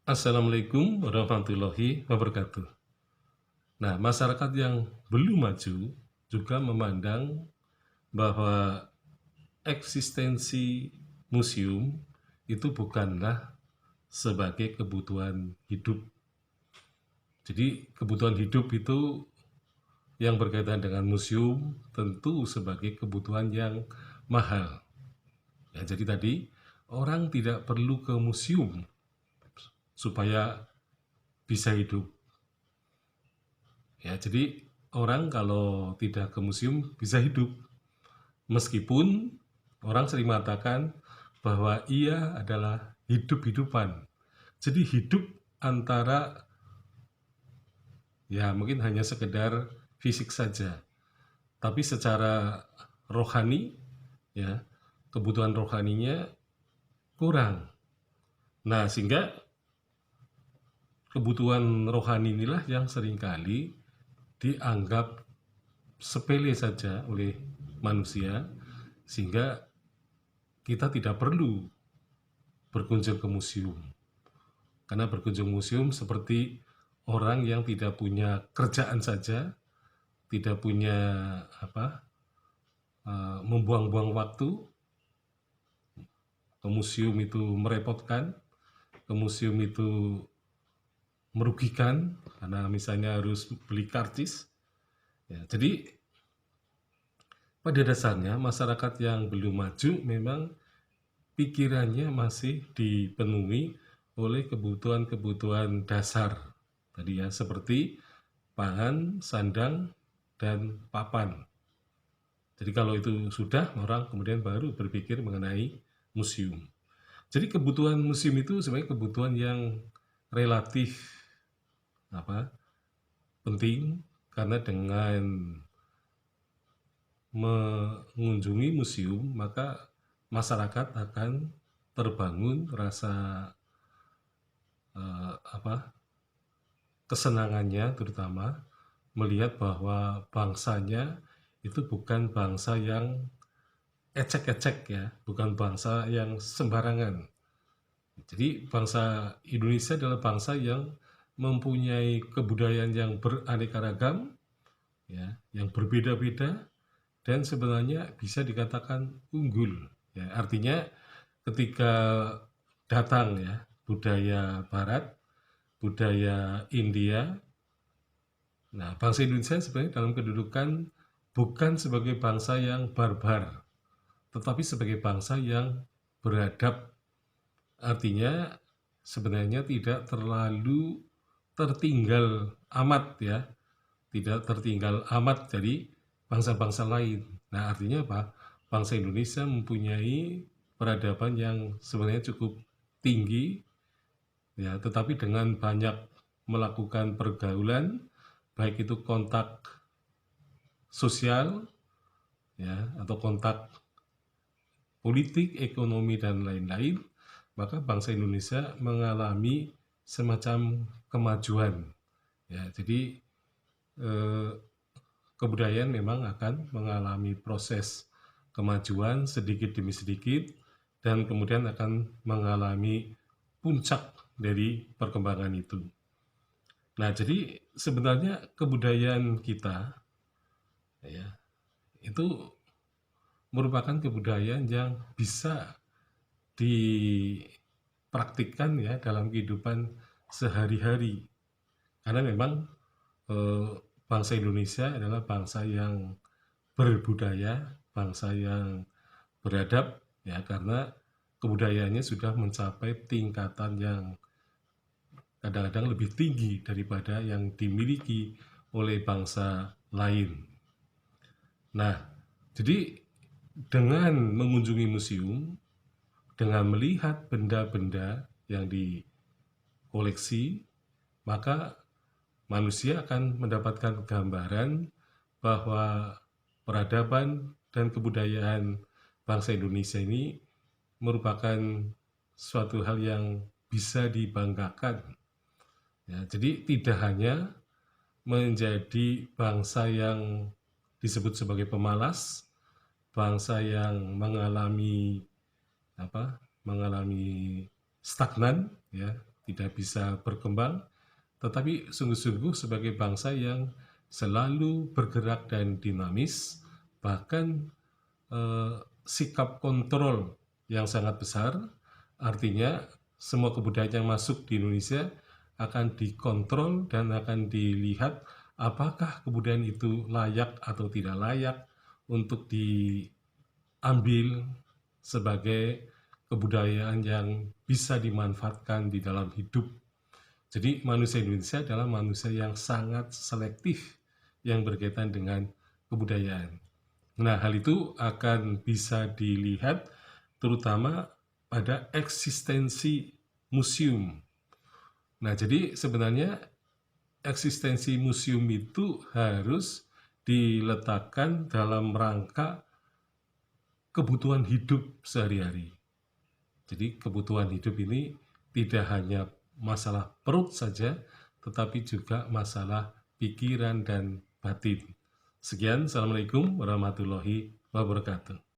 Assalamualaikum warahmatullahi wabarakatuh. Nah, masyarakat yang belum maju juga memandang bahwa eksistensi museum itu bukanlah sebagai kebutuhan hidup. Jadi, kebutuhan hidup itu yang berkaitan dengan museum tentu sebagai kebutuhan yang mahal. Ya, jadi tadi orang tidak perlu ke museum supaya bisa hidup. Ya, jadi orang kalau tidak ke museum bisa hidup. Meskipun orang sering mengatakan bahwa ia adalah hidup-hidupan. Jadi hidup antara ya mungkin hanya sekedar fisik saja. Tapi secara rohani ya kebutuhan rohaninya kurang. Nah, sehingga kebutuhan rohani inilah yang seringkali dianggap sepele saja oleh manusia sehingga kita tidak perlu berkunjung ke museum. Karena berkunjung museum seperti orang yang tidak punya kerjaan saja, tidak punya membuang-buang waktu. Ke museum itu merepotkan, ke museum itu merugikan karena misalnya harus beli karcis. Ya, jadi pada dasarnya masyarakat yang belum maju memang pikirannya masih dipenuhi oleh kebutuhan-kebutuhan dasar tadi ya, seperti pangan, sandang, dan papan. Jadi kalau itu sudah, orang kemudian baru berpikir mengenai museum. Jadi kebutuhan museum itu sebenarnya kebutuhan yang relatif penting, karena dengan mengunjungi museum maka masyarakat akan terbangun rasa kesenangannya, terutama melihat bahwa bangsanya itu bukan bangsa yang ecek-ecek ya, bukan bangsa yang sembarangan. Jadi bangsa Indonesia adalah bangsa yang mempunyai kebudayaan yang beraneka ragam, ya, yang berbeda-beda dan sebenarnya bisa dikatakan unggul. Ya, artinya ketika datang ya budaya Barat, budaya India, nah bangsa Indonesia sebenarnya dalam kedudukan bukan sebagai bangsa yang barbar, tetapi sebagai bangsa yang beradab. Artinya sebenarnya tidak terlalu tertinggal amat ya, tidak tertinggal amat dari bangsa-bangsa lain. Nah, artinya apa? Bangsa Indonesia mempunyai peradaban yang sebenarnya cukup tinggi ya, tetapi dengan banyak melakukan pergaulan, baik itu kontak sosial ya atau kontak politik, ekonomi dan lain-lain, maka bangsa Indonesia mengalami semacam kemajuan. Ya, jadi kebudayaan memang akan mengalami proses kemajuan sedikit demi sedikit dan kemudian akan mengalami puncak dari perkembangan itu. Nah, jadi sebenarnya kebudayaan kita ya itu merupakan kebudayaan yang bisa dipraktikkan ya dalam kehidupan sehari-hari. Karena memang bangsa Indonesia adalah bangsa yang berbudaya, bangsa yang beradab ya, karena kebudayaannya sudah mencapai tingkatan yang kadang-kadang lebih tinggi daripada yang dimiliki oleh bangsa lain. Nah, jadi dengan mengunjungi museum, dengan melihat benda-benda yang dikoleksi, maka manusia akan mendapatkan gambaran bahwa peradaban dan kebudayaan bangsa Indonesia ini merupakan suatu hal yang bisa dibanggakan. Ya, jadi tidak hanya menjadi bangsa yang disebut sebagai pemalas, bangsa yang mengalami mengalami stagnan, ya, tidak bisa berkembang, tetapi sungguh-sungguh sebagai bangsa yang selalu bergerak dan dinamis, bahkan sikap kontrol yang sangat besar, artinya semua kebudayaan yang masuk di Indonesia akan dikontrol dan akan dilihat apakah kebudayaan itu layak atau tidak layak untuk diambil sebagai kebudayaan yang bisa dimanfaatkan di dalam hidup. Jadi manusia Indonesia adalah manusia yang sangat selektif yang berkaitan dengan kebudayaan. Nah, hal itu akan bisa dilihat terutama pada eksistensi museum. Nah, jadi sebenarnya eksistensi museum itu harus diletakkan dalam rangka kebutuhan hidup sehari-hari. Jadi kebutuhan hidup ini tidak hanya masalah perut saja, tetapi juga masalah pikiran dan batin. Sekian, Assalamualaikum warahmatullahi wabarakatuh.